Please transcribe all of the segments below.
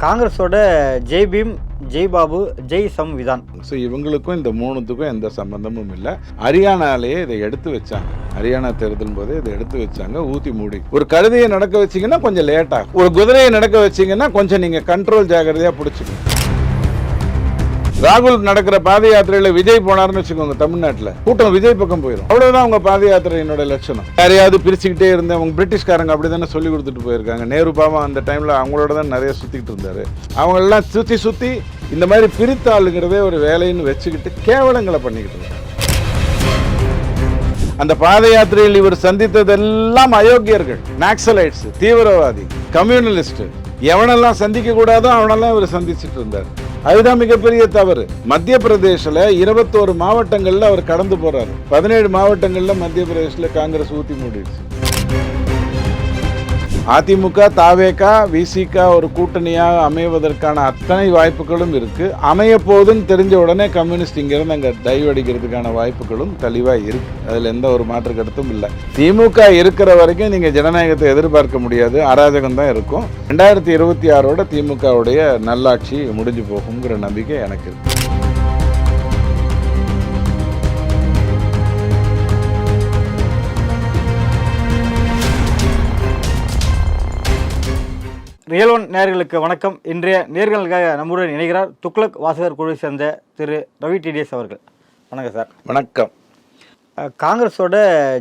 காங்கிரஸோட ஜெய் பீம், ஜெய் பாபு, ஜெய் சம்விதான். ஸோ இவங்களுக்கும் இந்த மூணுத்துக்கும் எந்த சம்பந்தமும் இல்லை. ஹரியானாலேயே இதை எடுத்து வச்சாங்க. ஹரியானா தேர்தல் போது இதை எடுத்து வச்சாங்க, ஊற்றி மூடி. ஒரு கழுதையை நடக்க வச்சிங்கன்னா கொஞ்சம் லேட்டாகும், ஒரு குதிரையை நடக்க வச்சிங்கன்னா கொஞ்சம் நீங்கள் கண்ட்ரோல் ஜாகிரதையாக பிடிச்சிக்கணும். ராகுல் நடக்கிற பாத யாத்திரையில விஜய் போனார்னு வச்சுக்கோங்க, தமிழ்நாட்டில் கூட்டம் விஜய் பக்கம் போயிடும். அவ்வளவுதான் அவங்க பாத யாத்திரையினோட லட்சணம். யாரையாவது பிரிச்சுக்கிட்டே இருந்து அவங்க பிரிட்டிஷ்காரங்க அப்படி தானே சொல்லி கொடுத்துட்டு போயிருக்காங்க. நேரு பாவம் அந்த டைம்ல அவங்களோட தான் நிறைய சுத்திட்டு இருந்தாரு. அவங்க எல்லாம் சுத்தி இந்த மாதிரி பிரித்தாளுங்கிறதே ஒரு வேலைன்னு வச்சுக்கிட்டு கேவலங்களை பண்ணிக்கிட்டு இருக்காங்க. அந்த பாத யாத்திரையில் இவர் சந்தித்ததெல்லாம் அயோக்கியர்கள், நாக்சலைட்ஸ், தீவிரவாதி, கம்யூனலிஸ்ட், எவனெல்லாம் சந்திக்க கூடாதோ அவனெல்லாம் இவர் சந்திச்சுட்டு இருந்தார். அதுதான் மிகப்பெரிய தவறு. மத்திய பிரதேசில் 21 மாவட்டங்கள்ல அவர் கடந்து போறாரு. 17 மாவட்டங்கள்ல மத்திய பிரதேசில் காங்கிரஸ் ஊத்தி மூடிடுச்சு. அதிமுக, தாவேகா, விசிகா ஒரு கூட்டணியாக அமைவதற்கான அத்தனை வாய்ப்புகளும் இருக்கு. அமைய போதுன்னு தெரிஞ்ச உடனே கம்யூனிஸ்ட் இங்கிருந்து அங்கே டைவ் அடிக்கிறதுக்கான வாய்ப்புகளும் தெளிவாக இருக்கு. அதில் எந்த ஒரு மாற்று கருத்தும் இல்லை. திமுக இருக்கிற வரைக்கும் நீங்கள் ஜனநாயகத்தை எதிர்பார்க்க முடியாது, அராஜகம் தான் இருக்கும். 2026 திமுகவுடைய நல்லாட்சி முடிஞ்சு போகுங்கிற நம்பிக்கை எனக்கு இருக்கு. ரியல் ஒன் நேயர்களுக்கு வணக்கம். இன்றைய நேர்களுக்காக நம்முடன் இணைகிறார் துக்ளக் வாசகர் குழுவை சேர்ந்த திரு ரவி டிடிஎஸ் அவர்கள். வணக்கம் சார். வணக்கம். காங்கிரஸோட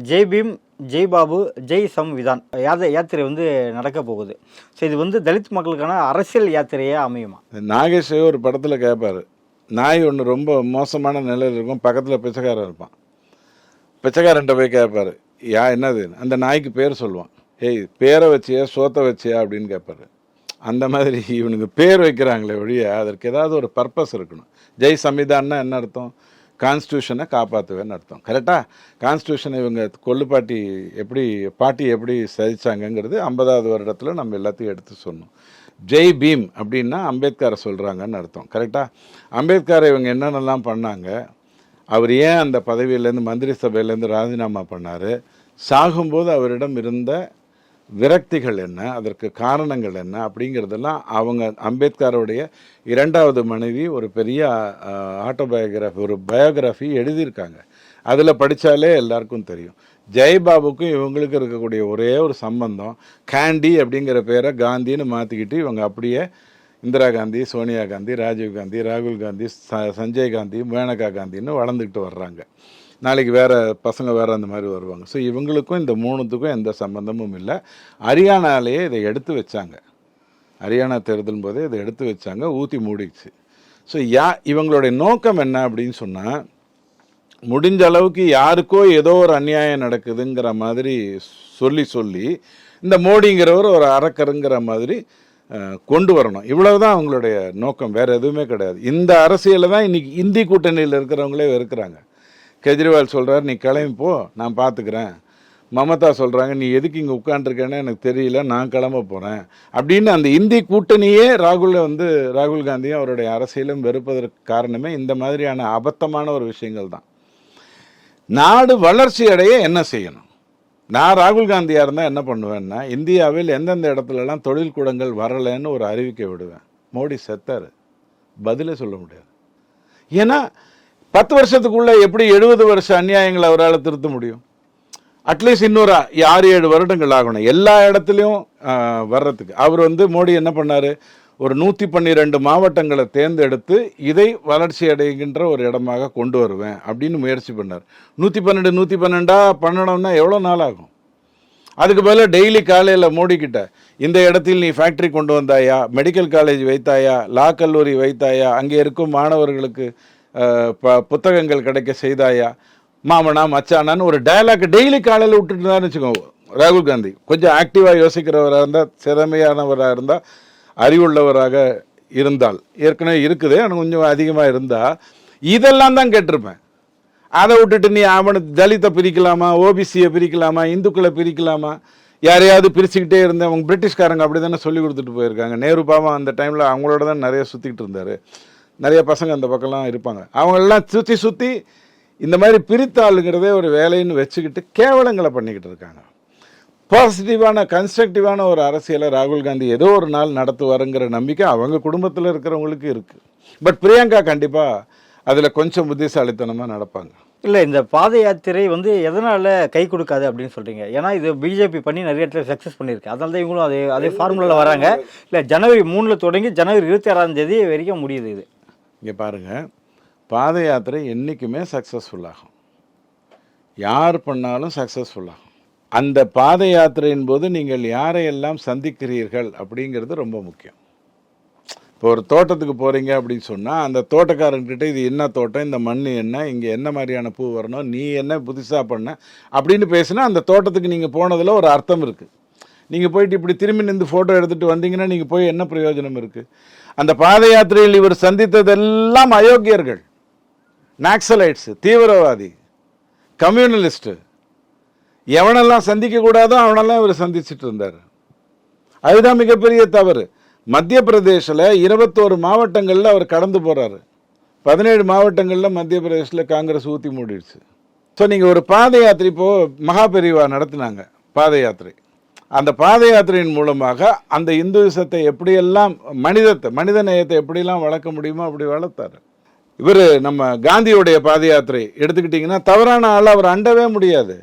ஜெய் பீம், ஜெய் பாபு, ஜெய் சம்விதான் யாத்திரை நடக்க போகுது. ஸோ இது தலித் மக்களுக்கான அரசியல் யாத்திரையாக அமையுமா? நாகேஷ் ஒரு படத்தில் கேட்பார், நாய் ஒன்று ரொம்ப மோசமான நிலையில் இருக்கும், பக்கத்தில் பிச்சைக்காரன் இருப்பான். பிச்சைக்காரன்ட்ட போய் கேட்பார், என்னது? அந்த நாய்க்கு பேர் சொல்லுவான். ஏய், பேரை வச்சியா சோத்தை வச்சியா அப்படின்னு கேட்பாரு. அந்த மாதிரி இவனுக்கு பேர் வைக்கிறாங்களே ஒழிய அதற்கு ஏதாவது ஒரு பர்பஸ் இருக்கணும். ஜெய் சம்விதான்னா என்ன அர்த்தம்? கான்ஸ்டியூஷனை காப்பாற்றுவேன்னு அர்த்தம். கரெக்டாக கான்ஸ்டியூஷனை இவங்க கொள்ளுப்பாட்டி எப்படி சதிச்சாங்கங்கிறது 50வது வருடத்தில் நம்ம எல்லாத்தையும் எடுத்து சொன்னோம். ஜெய் பீம் அப்படின்னா அம்பேத்கரை சொல்கிறாங்கன்னு அர்த்தம். கரெக்டாக அம்பேத்கரை இவங்க என்னென்னலாம் பண்ணாங்க, அவர் ஏன் அந்த பதவியிலேருந்து மந்திரி சபையிலேருந்து ராஜினாமா பண்ணார், சாகும்போது அவரிடம் இருந்த விரக்திகள் என்ன, அதற்கு காரணங்கள் என்ன அப்படிங்கிறதெல்லாம் அவங்க அம்பேத்கருடைய 2வது மனைவி ஒரு பெரிய ஆட்டோபயோகிராஃபி, ஒரு பயோகிராஃபி எழுதியிருக்காங்க. அதில் படித்தாலே எல்லாருக்கும் தெரியும். ஜெயபாபுக்கும் இவங்களுக்கு இருக்கக்கூடிய ஒரே ஒரு சம்பந்தம், கேண்டி அப்படிங்கிற பேரை காந்தின்னு மாற்றிக்கிட்டு இவங்க அப்படியே இந்திரா காந்தி, சோனியா காந்தி, ராஜீவ் காந்தி, ராகுல் காந்தி, சஞ்சய் காந்தி, மேனகா காந்தின்னு வளர்ந்துக்கிட்டு வர்றாங்க. நாளைக்கு வேறு பசங்க வேறு அந்த மாதிரி வருவாங்க. ஸோ இவங்களுக்கும் இந்த மூணுத்துக்கும் எந்த சம்பந்தமும் இல்லை. ஹரியானாலேயே இதை எடுத்து வச்சாங்க. ஹரியானா தேர்தல் போதே இதை எடுத்து வச்சாங்க, ஊற்றி மூடிச்சு. ஸோ இவங்களுடைய நோக்கம் என்ன அப்படின்னு சொன்னால், முடிஞ்ச அளவுக்கு யாருக்கோ ஏதோ ஒரு அநியாயம் நடக்குதுங்கிற மாதிரி சொல்லி இந்த மோடிங்கிறவர் ஒரு அரக்கருங்கிற மாதிரி கொண்டு வரணும். இவ்வளவுதான் அவங்களுடைய நோக்கம், வேறு எதுவுமே கிடையாது. இந்த அரசியலில் தான் இன்றைக்கி இந்தி கூட்டணியில் இருக்கிறவங்களே இருக்கிறாங்க. கெஜ்ரிவால் சொல்கிறார், நீ கிளம்பி போ, நான் பார்த்துக்கிறேன். மமதா சொல்கிறாங்க, நீ எதுக்கு இங்கே உட்காந்துருக்கேன்னு எனக்கு தெரியல, நான் கிளம்ப போகிறேன் அப்படின்னு. அந்த இந்தி கூட்டணியே ராகுல் காந்தியும் அவருடைய அரசியலும் வெறுப்பதற்கு காரணமே இந்த மாதிரியான அபத்தமான ஒரு விஷயங்கள் தான். நாடு வளர்ச்சி அடைய என்ன செய்யணும்? நான் ராகுல் காந்தியாக இருந்தால் என்ன பண்ணுவேன்னா, இந்தியாவில் எந்தெந்த இடத்துலலாம் தொழில் கூடங்கள் வரலைன்னு ஒரு அறிவிக்கை விடுவேன். மோடி செத்தார், பதிலே சொல்ல முடியாது. ஏன்னா 10 வருஷத்துக்குள்ளே எப்படி 70 வருஷ அநியாயங்களை அவரால் திருத்த முடியும்? அட்லீஸ்ட் இன்னொரு 6-7 வருடங்கள் ஆகணும் எல்லா இடத்துலையும் வர்றதுக்கு. அவர் மோடி என்ன பண்ணார், ஒரு 112 மாவட்டங்களை தேர்ந்தெடுத்து இதை வளர்ச்சி அடைகின்ற ஒரு இடமாக கொண்டு வருவேன் அப்படின்னு முயற்சி பண்ணார். 112 பண்ணணும்னா எவ்வளோ நாள் ஆகும்? அதுக்கு பதிலாக டெய்லி காலையில் மோடிக்கிட்ட, இந்த இடத்தில் நீ ஃபேக்ட்ரி கொண்டு வந்தாயா, மெடிக்கல் காலேஜ் வைத்தாயா, லா கல்லூரி வைத்தாயா, அங்கே இருக்கும் மாணவர்களுக்கு புத்தகங்கள் கிடைக்க செய்தாயா, மாமனா மச்சானான்னு ஒரு டயலாக் டெய்லி காலையில் விட்டுட்டு இருந்தான்னு வச்சுக்கோங்க. ராகுல் காந்தி கொஞ்சம் ஆக்டிவாக யோசிக்கிறவராக இருந்தால், திறமையானவராக இருந்தால், அறிவுள்ளவராக இருந்தால், ஏற்கனவே இருக்குது ஆனால் கொஞ்சம் அதிகமாக இருந்தால் இதெல்லாம் தான் கேட்டிருப்பேன். அதை விட்டுட்டு நீ தலித்தை பிரிக்கலாமா, ஓபிசியை பிரிக்கலாமா, இந்துக்களை பிரிக்கலாமா, யாரையாவது பிரிச்சுக்கிட்டே இருந்தேன். அவங்க பிரிட்டிஷ்காரங்க அப்படி தானே சொல்லி கொடுத்துட்டு போயிருக்காங்க. நேரு பாவம் அந்த டைமில் அவங்களோட தான் நிறைய சுற்றிக்கிட்டு இருந்தார். நிறைய பசங்க அந்த பக்கம்லாம் இருப்பாங்க. அவங்களெல்லாம் சுற்றி இந்த மாதிரி பிரித்தாளுங்கிறதே ஒரு வேலைன்னு வச்சுக்கிட்டு கேவலங்களை பண்ணிக்கிட்டு இருக்காங்க. பாசிட்டிவான கன்ஸ்ட்ரக்டிவான ஒரு அரசியலை ராகுல் காந்தி ஏதோ ஒரு நாள் நடத்துவாருங்கிற நம்பிக்கை அவங்க குடும்பத்தில் இருக்கிறவங்களுக்கு இருக்குது. பட் பிரியங்கா கண்டிப்பாக அதில் கொஞ்சம் புத்திசாலித்தனமாக நடப்பாங்க. இல்லை, இந்த பாத யாத்திரை வந்து எதனால் கை கொடுக்காது அப்படின்னு சொல்கிறீங்க? ஏன்னா இது பிஜேபி பண்ணி நிறைய இடத்துல சக்ஸஸ் பண்ணியிருக்கு. அதனால தான் இவங்களும் அதே ஃபார்முலாவில் வராங்க. இல்லை, ஜனவரி 3 தொடங்கி ஜனவரி 26 வரைக்கும் முடியுது. இது இங்கே பாருங்கள், பாத யாத்திரை என்றைக்குமே சக்ஸஸ்ஃபுல்லாகும். யார் பண்ணாலும் சக்ஸஸ்ஃபுல்லாகும். அந்த பாத யாத்திரையின் போது நீங்கள் யாரையெல்லாம் சந்திக்கிறீர்கள் அப்படிங்கிறது ரொம்ப முக்கியம். இப்போ ஒரு தோட்டத்துக்கு போகிறீங்க அப்படின்னு சொன்னால் அந்த தோட்டக்காரன்கிட்ட இது என்ன தோட்டம், இந்த மண் என்ன, இங்கே என்ன மாதிரியான பூ வரணும், நீ என்ன புதுசாக பண்ண அப்படின்னு பேசுனா அந்த தோட்டத்துக்கு நீங்கள் போனதில் ஒரு அர்த்தம் இருக்குது. நீங்கள் போயிட்டு இப்படி திரும்பி நின்று ஃபோட்டோ எடுத்துகிட்டு வந்தீங்கன்னா நீங்கள் போய் என்ன பிரயோஜனம் இருக்குது? அந்த பாத யாத்திரையில் இவர் சந்தித்ததெல்லாம் அயோக்கியர்கள், நாக்சலைட்ஸு, தீவிரவாதி, கம்யூனலிஸ்ட்டு, எவனெல்லாம் சந்திக்கக்கூடாதோ அவனெல்லாம் இவர் சந்திச்சுட்டு இருந்தார். அதுதான் மிகப்பெரிய தவறு. மத்திய பிரதேசில் 21 மாவட்டங்களில் அவர் கடந்து போகிறாரு. 17 மாவட்டங்களில் மத்திய பிரதேசில் காங்கிரஸ் ஊற்றி மூடிடுச்சு. ஸோ நீங்கள் ஒரு பாத யாத்திரை, இப்போது மகாபெரிவா நடத்தினாங்க பாத யாத்திரை. அந்த பாத யாத்திரையின் மூலமாக அந்த இந்துவிசத்தை எப்படியெல்லாம் மனித நேயத்தை எப்படியெல்லாம் வளர்க்க முடியுமோ அப்படி வளர்த்தார். இவர் நம்ம காந்தியோடைய பாத யாத்திரை எடுத்துக்கிட்டிங்கன்னா தவறான ஆள் அவர் அண்டவே முடியாது.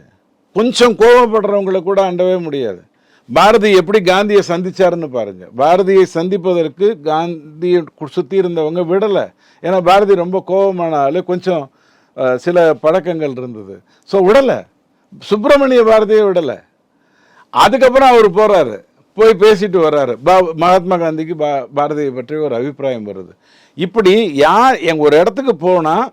கொஞ்சம் கோபப்படுறவங்களை கூட அண்டவே முடியாது. பாரதி எப்படி காந்தியை சந்திச்சாருன்னு பாருங்க. பாரதியை சந்திப்பதற்கு காந்தியை சுற்றி இருந்தவங்க விடலை. ஏன்னா பாரதி ரொம்ப கோபமான ஆள், கொஞ்சம் சில பழக்கங்கள் இருந்தது. ஸோ விடலை, சுப்பிரமணிய பாரதியை விடலை. அதுக்கப்புறம் அவர் போகிறாரு, போய் பேசிட்டு வர்றாரு. மகாத்மா காந்திக்கு பாரதியை பற்றி ஒரு அபிப்பிராயம் வருது. இப்படி ஒரு இடத்துக்கு போனால்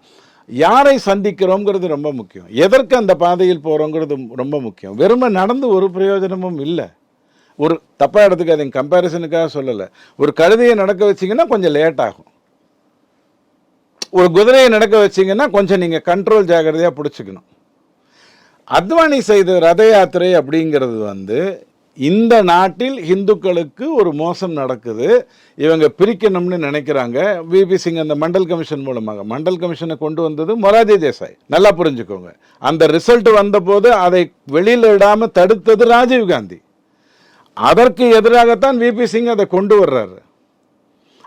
யாரை சந்திக்கிறோங்கிறது ரொம்ப முக்கியம். எதற்கு அந்த பாதையில் போகிறோங்கிறது ரொம்ப முக்கியம். வெறுமை நடந்து ஒரு பிரயோஜனமும் இல்லை. ஒரு தப்பாக எடுத்துக்காதீங்க, கம்பேரிசனுக்காக சொல்லலை. ஒரு கழுதையை நடக்க வச்சிங்கன்னா கொஞ்சம் லேட் ஆகும். ஒரு குதிரையை நடக்க வச்சிங்கன்னா கொஞ்சம் நீங்கள் கண்ட்ரோல் ஜாகிரதையாக பிடிச்சிக்கணும். அத்வானி செய்த ரத யாத்திரை அப்படிங்கிறது இந்த நாட்டில் இந்துக்களுக்கு ஒரு மோசம் நடக்குது, இவங்க பிரிக்கணும்னு நினைக்கிறாங்க. விபி சிங் அந்த மண்டல் கமிஷன் மூலமாக, மண்டல் கமிஷனை கொண்டு வந்தது மொரார்ஜி தேசாய். நல்லா புரிஞ்சுக்கோங்க. அந்த ரிசல்ட் வந்தபோது அதை வெளியில் விடாமல் தடுத்தது ராஜீவ் காந்தி. அதற்கு எதிராகத்தான் விபி சிங் அதை கொண்டு வர்றாரு.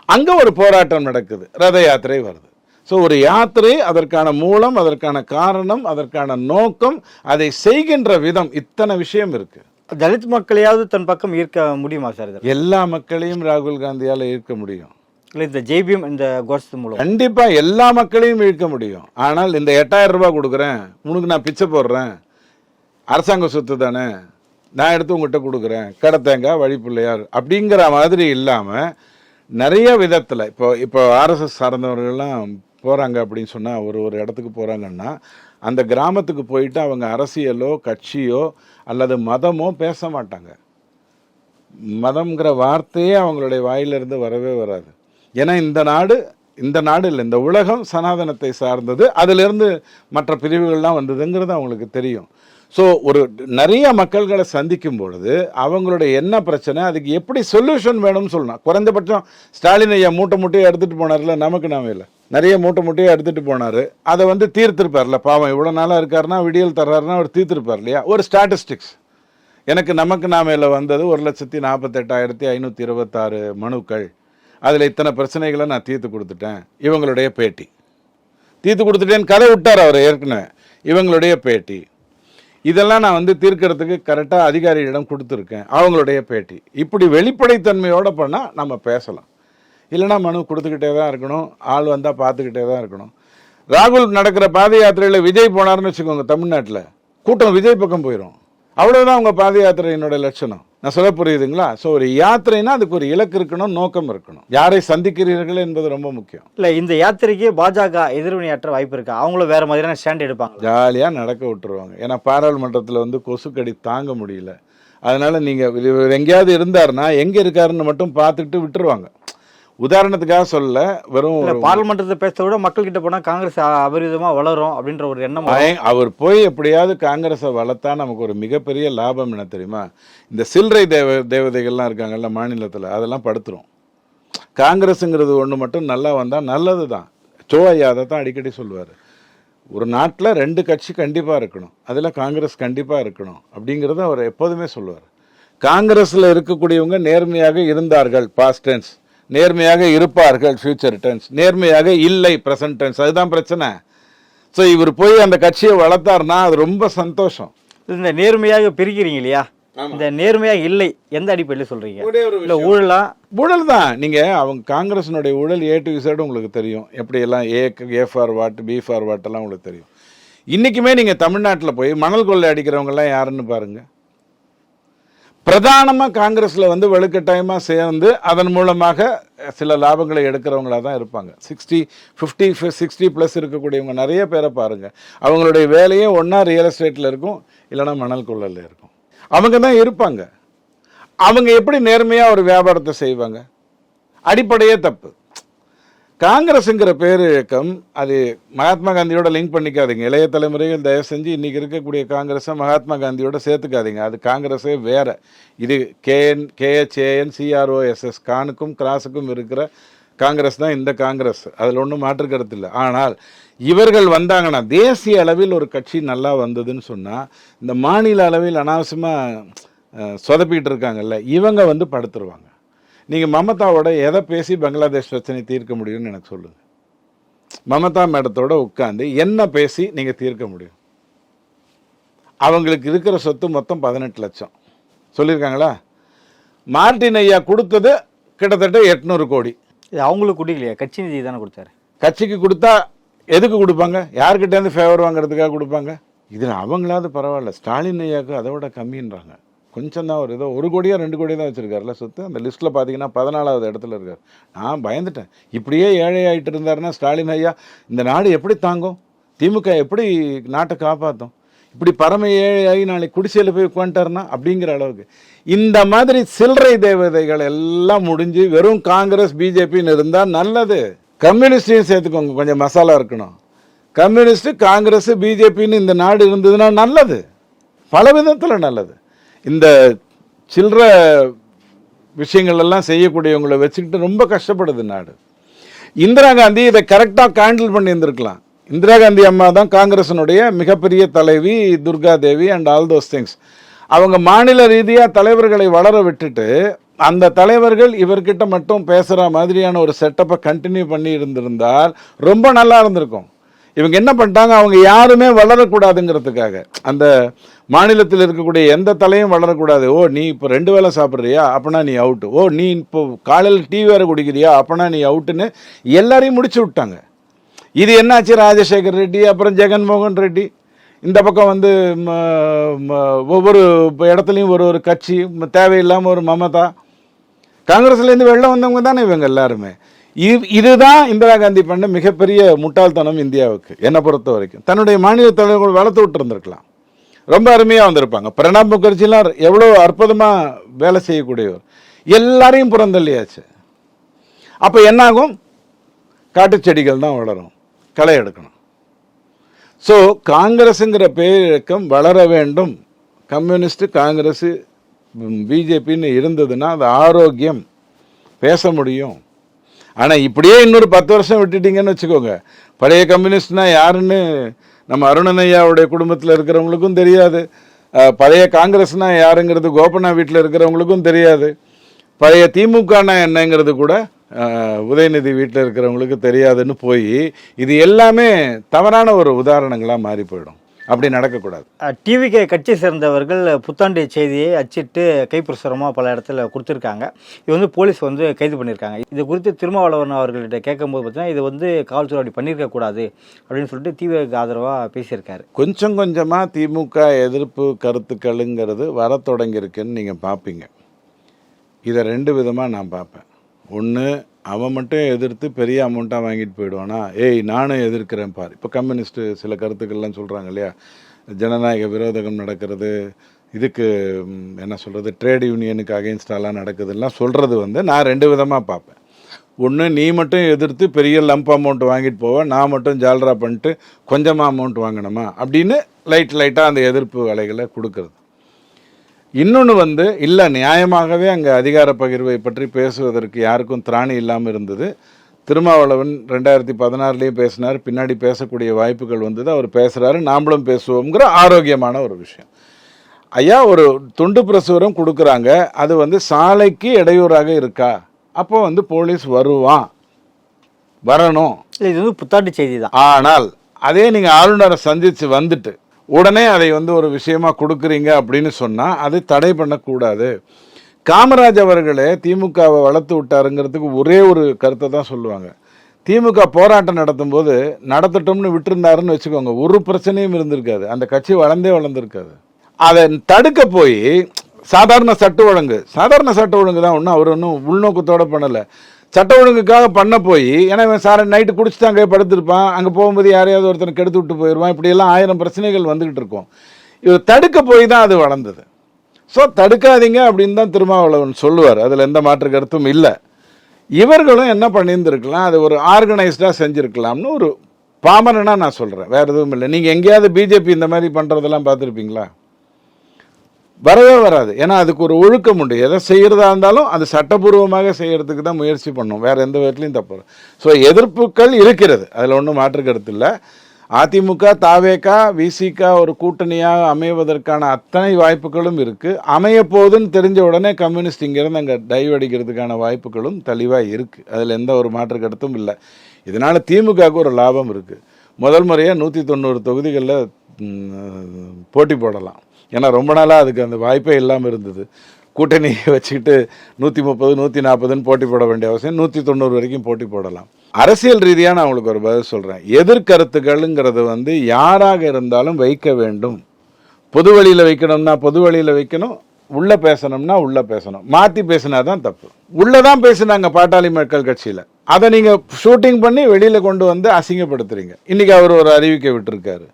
அங்கே ஒரு போராட்டம் நடக்குது, ரத யாத்திரை வருது. ஸோ ஒரு யாத்திரை, அதற்கான மூலம், அதற்கான காரணம், அதற்கான நோக்கம், அதை செய்கின்ற விதம், இத்தனை விஷயம் இருக்கு. தலித் மக்களையாவது தன் பக்கம் ஈர்க்க முடியுமா சார்? எல்லா மக்களையும் ராகுல் காந்தியால் ஈர்க்க முடியும். இல்லை, இந்த ஜேபிஎம் இந்த கோஷ்டி மூலம் கண்டிப்பாக எல்லா மக்களையும் ஈர்க்க முடியும். ஆனால் இந்த 8000 ரூபாய் கொடுக்குறேன், உனக்கு நான் பிச்சை போடுறேன், அரசாங்க சொத்து தானே, நான் எடுத்து உங்கள்கிட்ட கொடுக்குறேன், கடை தேங்காய் வழி பிள்ளையார் அப்படிங்கிற மாதிரி இல்லாமல் நிறைய விதத்தில் இப்போ ஆர்எஸ்எஸ் சார்ந்தவர்கள்லாம் போகிறாங்க அப்படின்னு சொன்னால், ஒரு இடத்துக்கு போகிறாங்கன்னா அந்த கிராமத்துக்கு போயிட்டு அவங்க அரசியலோ கட்சியோ அல்லது மதமோ பேச மாட்டாங்க. மதம்ங்கிற வார்த்தையே அவங்களுடைய வாயிலிருந்து வரவே வராது. ஏன்னா இந்த நாடு இல்லை, இந்த உலகம் சனாதனத்தை சார்ந்தது, அதிலிருந்து மற்ற பிரிவுகள்லாம் வந்ததுங்கிறது அவங்களுக்கு தெரியும். ஸோ ஒரு நிறைய மக்கள்களை சந்திக்கும் பொழுது அவங்களுடைய என்ன பிரச்சனை, அதுக்கு எப்படி சொல்யூஷன் வேணும்னு சொல்லணும். குறைந்தபட்சம் ஸ்டாலின் ஐயா மூட்டையாக எடுத்துகிட்டு போனார்ல, நமக்கு நாம இல்லை, நிறைய மூட்டையாக எடுத்துகிட்டு போனார். அதை தீர்த்திருப்பார்ல. பாவம் இவ்வளோ நாளாக இருக்காருன்னா, விடியல் தர்றாருன்னா அவர் தீர்த்திருப்பார் இல்லையா. ஒரு ஸ்டாட்டிஸ்டிக்ஸ், நமக்கு நாமையில் வந்தது 1,48,526 மனுக்கள், அதில் இத்தனை பிரச்சனைகளை நான் தீர்த்து கொடுத்துட்டேன். இவங்களுடைய பேட்டி தீர்த்து கொடுத்துட்டேன்னு கதை விட்டார் அவர் ஏற்கனவே. இவங்களுடைய பேட்டி, இதெல்லாம் நான் தீர்க்கறதுக்கு கரெக்டாக அதிகாரியிடம் கொடுத்துருக்கேன், அவங்களுடைய பேட்டி. இப்படி வெளிப்படைத்தன்மையோடு பண்ணால் நம்ம பேசலாம். இல்லைனா மனு கொடுத்துக்கிட்டே தான் இருக்கணும், ஆள் வந்தால் பார்த்துக்கிட்டே தான் இருக்கணும். ராகுல் நடக்கிற பாத யாத்திரையில் விஜய் போனார்னு வச்சுக்கோங்க, தமிழ்நாட்டில் கூட்டம் விஜய் பக்கம் போயிடும். அவ்வளோதான் உங்கள் பாத யாத்திரையினுடைய லட்சணம். நான் சொல்ல புரியுதுங்களா? ஸோ ஒரு யாத்திரைனா அதுக்கு ஒரு இலக்கு இருக்கணும், நோக்கம் இருக்கணும். யாரை சந்திக்கிறீர்கள் என்பது ரொம்ப முக்கியம். இல்லை, இந்த யாத்திரைக்கு பாஜக எதிர்வினையாற்ற வாய்ப்பு இருக்கா? அவங்களும் வேறு மாதிரியான ஸ்டாண்ட் எடுப்பாங்க, ஜாலியாக நடக்க விட்டுருவாங்க. ஏன்னா பாராளுமன்றத்தில் கொசுக்கடி தாங்க முடியல. அதனால் நீங்கள் எங்கேயாவது இருந்தாருன்னா எங்கே இருக்காருன்னு மட்டும் பார்த்துட்டு விட்டுருவாங்க. உதாரணத்துக்காக சொல்ல, வெறும் பார்லிமெண்ட்டத்தை பேச விட மக்கள்கிட்ட போனால் காங்கிரஸ் அபரிதமாக வளரும் அப்படின்ற ஒரு எண்ணம். அவர் போய் எப்படியாவது காங்கிரஸை வளர்த்தா நமக்கு ஒரு மிகப்பெரிய லாபம் என்ன தெரியுமா? இந்த சில்லறை தேவதைகள்லாம் இருக்காங்கல்ல மாநிலத்தில், அதெல்லாம் படுத்துரும். காங்கிரஸுங்கிறது ஒன்று மட்டும் நல்லா வந்தால் நல்லது தான். சோ ஐயா அதை தான் அடிக்கடி சொல்லுவார். ஒரு நாட்டில் 2 கட்சி கண்டிப்பாக இருக்கணும், அதில் காங்கிரஸ் கண்டிப்பாக இருக்கணும் அப்படிங்கிறத அவர் எப்போதுமே சொல்லுவார். காங்கிரஸில் இருக்கக்கூடியவங்க நேர்மையாக இருந்தார்கள் பாஸ்ட் டென்ஸ், நேர்மையாக இருப்பார்கள் ஃபியூச்சர் டென்ஸ், நேர்மையாக இல்லை ப்ரெசன்ட் டென்ஸ். அதுதான் பிரச்சனை. ஸோ இவர் போய் அந்த கட்சியை வளர்த்தாருன்னா அது ரொம்ப சந்தோஷம். இந்த நேர்மையாக பிரிக்கிறீங்க இல்லையா, இந்த நேர்மையாக இல்லை எந்த அடிப்படையில் சொல்கிறீங்க? இல்லை ஊழலா? ஊழல் தான். நீங்கள் அவங்க காங்கிரஸினுடைய ஊழல் A to Z உங்களுக்கு தெரியும். எப்படியெல்லாம் A for what, B for what எல்லாம் உங்களுக்கு தெரியும். இன்றைக்குமே நீங்கள் தமிழ்நாட்டில் போய் மணல் கொள்ளை அடிக்கிறவங்கெல்லாம் யாருன்னு பாருங்கள். பிரதானமாக காங்கிரஸில் வந்து வலுக்கட்டாயமாக சேர்ந்து அதன் மூலமாக சில லாபங்களை எடுக்கிறவங்களாக தான் இருப்பாங்க. 60 இருக்கக்கூடியவங்க நிறைய பேரை பாருங்கள். அவங்களுடைய வேலையே ஒன்றா ரியல் எஸ்டேட்டில் இருக்கும், இல்லைனா மணல் கொள்ளையில் இருக்கும். அவங்க தான் இருப்பாங்க. அவங்க எப்படி நேர்மையாக ஒரு வியாபாரத்தை செய்வாங்க? அடிப்படையே தப்பு. காங்கிரஸுங்கிற பேர் இயக்கம் அது மகாத்மா காந்தியோட லிங்க் பண்ணிக்காதீங்க. இளைய தலைமுறைகள் தயவு செஞ்சு இன்றைக்கி இருக்கக்கூடிய காங்கிரஸை மகாத்மா காந்தியோட சேர்த்துக்காதீங்க. அது காங்கிரஸே வேறு. இது KHANCROSS கானுக்கும் கிராஸுக்கும் இருக்கிற காங்கிரஸ் தான் இந்த காங்கிரஸ். அதில் ஒன்றும் மாற்று கருத்து இல்லை. ஆனால் இவர்கள் வந்தாங்கன்னா தேசிய அளவில் ஒரு கட்சி நல்லா வந்ததுன்னு சொன்னால் இந்த மாநில அளவில் அனாவசியமாக சொதப்பிக்கிட்டு இருக்காங்கல்ல, இவங்க வந்து படுத்துருவாங்க. நீங்கள் மமதாவோட எதை பேசி பங்களாதேஷ் பிரச்சனை தீர்க்க முடியும்னு எனக்கு சொல்லுங்கள். மமதா மேடத்தோட உட்காந்து என்ன பேசி நீங்கள் தீர்க்க முடியும்? அவங்களுக்கு இருக்கிற சொத்து மொத்தம் 18 லட்சம் சொல்லியிருக்காங்களா? மார்டின் ஐயா கொடுத்தது கிட்டத்தட்ட 800 கோடி. இது அவங்களுக்கு கொடுக்கலையா? கட்சி நிதி தானே கொடுத்தாரு. கட்சிக்கு கொடுத்தா எதுக்கு கொடுப்பாங்க? யார்கிட்டேருந்து ஃபேவர் வாங்குறதுக்காக கொடுப்பாங்க? இதில் அவங்களாவது பரவாயில்ல. ஸ்டாலின் ஐயாவுக்கு அதை விட கம்மின்றாங்க. கொஞ்சம் தான், ஒரு ஏதோ 1 கோடியோ 2 கோடியோ தான் வச்சுருக்காருல சொத்து. அந்த லிஸ்ட்டில் பார்த்தீங்கன்னா 14வது இடத்துல இருக்கார். நான் பயந்துட்டேன். இப்படியே ஏழை ஆகிட்டு இருந்தாருன்னா ஸ்டாலின் ஐயா இந்த நாடு எப்படி தாங்கும்? திமுக எப்படி நாட்டை காப்பாற்றும்? இப்படி பரம ஏழை நாளைக்கு குடிசையில் போய் உட்காந்துட்டாருன்னா அப்படிங்கிற அளவுக்கு இந்த மாதிரி சில்லறை தேவதைகள் எல்லாம் முடிஞ்சு வெறும் காங்கிரஸ் பிஜேபின்னு இருந்தால் நல்லது. கம்யூனிஸ்டையும் சேர்த்துக்கோங்க, கொஞ்சம் மசாலா இருக்கணும். கம்யூனிஸ்ட் காங்கிரஸ் பிஜேபின்னு இந்த நாடு இருந்ததுன்னா நல்லது, பல விதத்தில் நல்லது. இந்த சில்லற விஷயங்கள் எல்லாம் செய்யக்கூடியவங்களை வச்சுக்கிட்டு ரொம்ப கஷ்டப்படுது நாடு. இந்திரா காந்தி இதை கரெக்டாக ஹேண்டில் பண்ணி இருந்திருக்கலாம். இந்திரா காந்தி அம்மா தான் காங்கிரஸினுடைய மிகப்பெரிய தலைவி, Durga Devi and all those things. அவங்க மாநில ரீதியாக தலைவர்களை வளர விட்டுட்டு அந்த தலைவர்கள் இவர்கிட்ட மட்டும் பேசுகிற மாதிரியான ஒரு செட்டப்பை கண்டினியூ பண்ணி இருந்திருந்தால் ரொம்ப நல்லா இருந்திருக்கும். இவங்க என்ன பண்ணிட்டாங்க, அவங்க யாருமே வளரக்கூடாதுங்கிறதுக்காக அந்த மாநிலத்தில் இருக்கக்கூடிய எந்த தலையும் வளரக்கூடாது. ஓ நீ இப்போ 2 வேளை சாப்பிட்றியா, அப்போனா நீ அவுட்டு. ஓ நீ இப்போ காலையில் டீ வேறு குடிக்கிறியா, அப்போனா நீ அவுட்டுன்னு எல்லாரையும் முடிச்சு விட்டாங்க. இது என்னாச்சு, ராஜசேகர் ரெட்டி அப்புறம் ஜெகன்மோகன் ரெட்டி, இந்த பக்கம் வந்து ஒவ்வொரு இடத்துலையும் ஒரு கட்சி, தேவையில்லாமல் ஒரு மமதா. காங்கிரஸ்லேருந்து வெளில வந்தவங்க தானே இவங்க எல்லாருமே. இதுதான் இந்திரா காந்தி பண்ண மிகப்பெரிய முட்டாள்தனம் இந்தியாவுக்கு. என்னை பொறுத்த வரைக்கும் தன்னுடைய மாநில தலைவர்கள் வளர்த்து விட்டுருந்துருக்கலாம், ரொம்ப அருமையாக வந்திருப்பாங்க. பிரணாப் முகர்ஜிலாம் எவ்வளோ அற்புதமாக வேலை செய்யக்கூடியவர். எல்லாரையும் புறந்தள்ளியாச்சு. அப்போ என்னாகும், காட்டு செடிகள் தான் வளரும், களை எடுக்கணும். ஸோ காங்கிரஸுங்கிற பேரிழக்கம் வளர வேண்டும். கம்யூனிஸ்ட் காங்கிரஸ் பிஜேபின்னு இருந்ததுன்னா அது ஆரோக்கியம், பேச முடியும். ஆனால் இப்படியே இன்னொரு 10 வருஷம் விட்டுட்டிங்கன்னு வச்சுக்கோங்க, பழைய கம்யூனிஸ்ட்னா யாருன்னு நம்ம அருணனையாவுடைய குடும்பத்தில் இருக்கிறவங்களுக்கும் தெரியாது, பழைய காங்கிரஸ்னா யாருங்கிறது கோபண்ணா வீட்டில் இருக்கிறவங்களுக்கும் தெரியாது, பழைய திமுகனா என்னங்கிறது கூட உதயநிதி வீட்டில் இருக்கிறவங்களுக்கு தெரியாதுன்னு போய் இது எல்லாமே தவறான ஒரு உதாரணங்களாக மாறி போயிடும். அப்படி நடக்கக்கூடாது. டிவிகே கட்சியை சேர்ந்தவர்கள் புத்தாண்டு செய்தியை அச்சிட்டு கைப்பிரசுரமாக பல இடத்துல கொடுத்துருக்காங்க. இது வந்து போலீஸ் வந்து கைது பண்ணியிருக்காங்க. இது குறித்து திருமாவளவன் அவர்கள்ட்ட கேட்கும்போது பார்த்தீங்கன்னா இது வந்து காவல்துறை அப்படி பண்ணியிருக்கக்கூடாது அப்படின்னு சொல்லிட்டு டிவிக்கு ஆதரவாக பேசியிருக்காரு. கொஞ்சம் கொஞ்சமாக திமுக எதிர்ப்பு கருத்துக்களுங்கிறது வர தொடங்கியிருக்குன்னு நீங்கள் பார்ப்பீங்க. இதை 2 விதமாக நான் பார்ப்பேன். ஒன்று, அவன் மட்டும் எதிர்த்து பெரிய அமௌண்ட்டாக வாங்கிட்டு போயிடுவானா, ஏய் நானும் எதிர்க்கிறேன் பார். இப்போ கம்யூனிஸ்ட்டு சில கருத்துக்கள்லாம் சொல்கிறாங்க இல்லையா, ஜனநாயக விரோதகம் நடக்கிறது, இதுக்கு என்ன சொல்கிறது, ட்ரேட் யூனியனுக்கு அகெயின்ஸ்டாலாம் நடக்குதுலாம் சொல்கிறது வந்து நான் 2 விதமாக பார்ப்பேன். ஒன்று, நீ மட்டும் எதிர்த்து பெரிய லம்ப் அமௌண்ட் வாங்கிட்டு போவேன், நான் மட்டும் ஜால்ரா பண்ணிட்டு கொஞ்சமாக அமௌண்ட் வாங்கணுமா அப்படின்னு லைட்டாக அந்த எதிர்ப்பு அலைகளை கொடுக்கறது. இன்னொன்று வந்து இல்லை, நியாயமாகவே அங்கே அதிகார பகிர்வை பற்றி பேசுவதற்கு யாருக்கும் திராணி இல்லாமல் இருந்தது, திருமாவளவன் 2016 பேசினார், பின்னாடி பேசக்கூடிய வாய்ப்புகள் வந்தது, அவர் பேசுகிறாரு, நாமளும் பேசுவோங்கிற ஆரோக்கியமான ஒரு விஷயம். ஐயா, ஒரு துண்டு பிரசுரம் கொடுக்குறாங்க, அது சாலைக்கு இடையூறாக இருக்கா, அப்போ போலீஸ் வரணும். இது புத்தாண்டு செய்தி தான். ஆனால் அதே நீங்கள் ஆளுநரை சந்தித்து வந்துட்டு உடனே அதை ஒரு விஷயமா கொடுக்குறீங்க அப்படின்னு சொன்னால் அது தடை பண்ணக்கூடாது. காமராஜ் அவர்களே திமுகவை வளர்த்து விட்டாருங்கிறதுக்கு ஒரே ஒரு கருத்தை தான் சொல்லுவாங்க. திமுக போராட்டம் நடத்தும் போது நடத்தட்டும்னு விட்டுருந்தாருன்னு வச்சுக்கோங்க, ஒரு பிரச்சனையும் இருந்திருக்காது, அந்த கட்சி வளர்ந்திருக்காது. அதை தடுக்க போய் சாதாரண சட்ட ஒழுங்கு தான் ஒன்றும் அவர் ஒன்றும் உள்நோக்கத்தோடு பண்ணலை. சட்ட ஒழுங்குக்காக பண்ண போய், ஏன்னா இவன் சார் நைட்டு குடிச்சிட்டு அங்கே படுத்திருப்பான், அங்கே போகும்போது யாரையாவது ஒருத்தனை கெடுத்து விட்டு போயிடுவான், இப்படியெல்லாம் 1000 பிரச்சனைகள் வந்துக்கிட்டு இருக்கும். இவர் தடுக்க போய் தான் அது வளர்ந்தது. ஸோ தடுக்காதீங்க அப்படின்னு தான் திருமாவளவன் சொல்லுவார், அதில் எந்த மாற்று கருத்தும் இல்லை. இவர்களும் என்ன பண்ணியிருந்துருக்கலாம், அது ஒரு ஆர்கனைஸ்டாக செஞ்சுருக்கலாம்னு ஒரு பாமரனாக நான் சொல்கிறேன், வேறு எதுவும் இல்லை. நீங்கள் எங்கேயாவது பிஜேபி இந்த மாதிரி பண்ணுறதெல்லாம் பார்த்துருப்பீங்களா? வரவே வராது. ஏன்னா அதுக்கு ஒரு ஒழுக்கம் உண்டு. எதை செய்கிறதா இருந்தாலும் அது சட்டபூர்வமாக செய்கிறதுக்கு தான் முயற்சி பண்ணும், வேறு எந்த விதத்துலையும் தப்பு. ஸோ எதிர்ப்புகள் இருக்கிறது, அதில் ஒன்றும் மாற்று கருத்து இல்லை. அதிமுக, தாவேகா, விசிகா ஒரு கூட்டணியாக அமைவதற்கான அத்தனை வாய்ப்புகளும் இருக்குது. அமைய போகுதுன்னு தெரிஞ்ச உடனே கம்யூனிஸ்ட் இங்கேருந்து அங்கே டைவ் அடிக்கிறதுக்கான வாய்ப்புகளும் தெளிவாக இருக்குது, அதில் எந்த ஒரு மாற்று கருத்தும் இல்லை. இதனால் திமுகவுக்கு ஒரு லாபம் இருக்குது. முதல் முறையாக 190 தொகுதிகளில் போட்டி போடலாம். ஏன்னா ரொம்ப நாளாக அதுக்கு அந்த வாய்ப்பே இல்லாமல் இருந்தது. கூட்டணியை வச்சுக்கிட்டு 130, 140ன்னு போட்டி போட வேண்டிய அவசியம், 190 வரைக்கும் போட்டி போடலாம். அரசியல் ரீதியாக நான் உங்களுக்கு ஒரு பதில் சொல்கிறேன். எதிர்கருத்துக்கள்ங்கிறது யாராக இருந்தாலும் வைக்க வேண்டும். பொது வழியில் வைக்கணும்னா பொது வழியில் வைக்கணும், உள்ளே பேசணும்னா உள்ளே பேசணும். மாற்றி பேசினா தான் தப்பு. உள்ளே தான் பேசுனாங்க பாட்டாளி மக்கள் கட்சியில், அதை நீங்கள் ஷூட்டிங் பண்ணி வெளியில் கொண்டு வந்து அசிங்கப்படுத்துறீங்க. இன்றைக்கி அவர் ஒரு அறிவிக்கை விட்டுருக்காரு,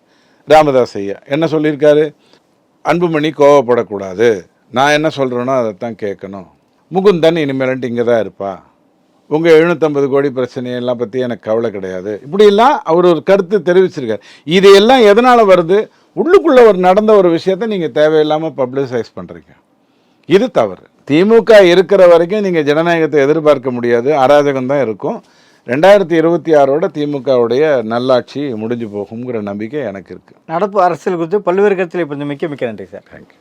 ராமதாஸ் ஐயா என்ன சொல்லியிருக்காரு, அன்புமணி கோவப்படக்கூடாது, நான் என்ன சொல்கிறேனோ அதைத்தான் கேட்கணும், முகுந்தன் இனிமேலன்ட்டு இங்கே தான் இருப்பா, உங்கள் 750 கோடி பிரச்சனையெல்லாம் பற்றி எனக்கு கவலை கிடையாது, இப்படியெல்லாம் அவர் ஒரு கருத்து தெரிவிச்சிருக்கார். இதையெல்லாம் எதனால் வருது, உள்ளுக்குள்ளே நடந்த ஒரு விஷயத்தை நீங்கள் தேவையில்லாமல் பப்ளிசைஸ் பண்ணுறீங்க, இது தவறு. திமுக இருக்கிற வரைக்கும் நீங்கள் ஜனநாயகத்தை எதிர்பார்க்க முடியாது, அராஜகம் தான் இருக்கும். 2026 திமுகவுடைய நல்லாட்சி முடிஞ்சு போகுங்கிற நம்பிக்கை எனக்கு இருக்குது. நடப்பு அரசியல் குறித்து பல்வேறு கருத்தில் இப்போ மிக்க நன்றி சார். தேங்க்யூ.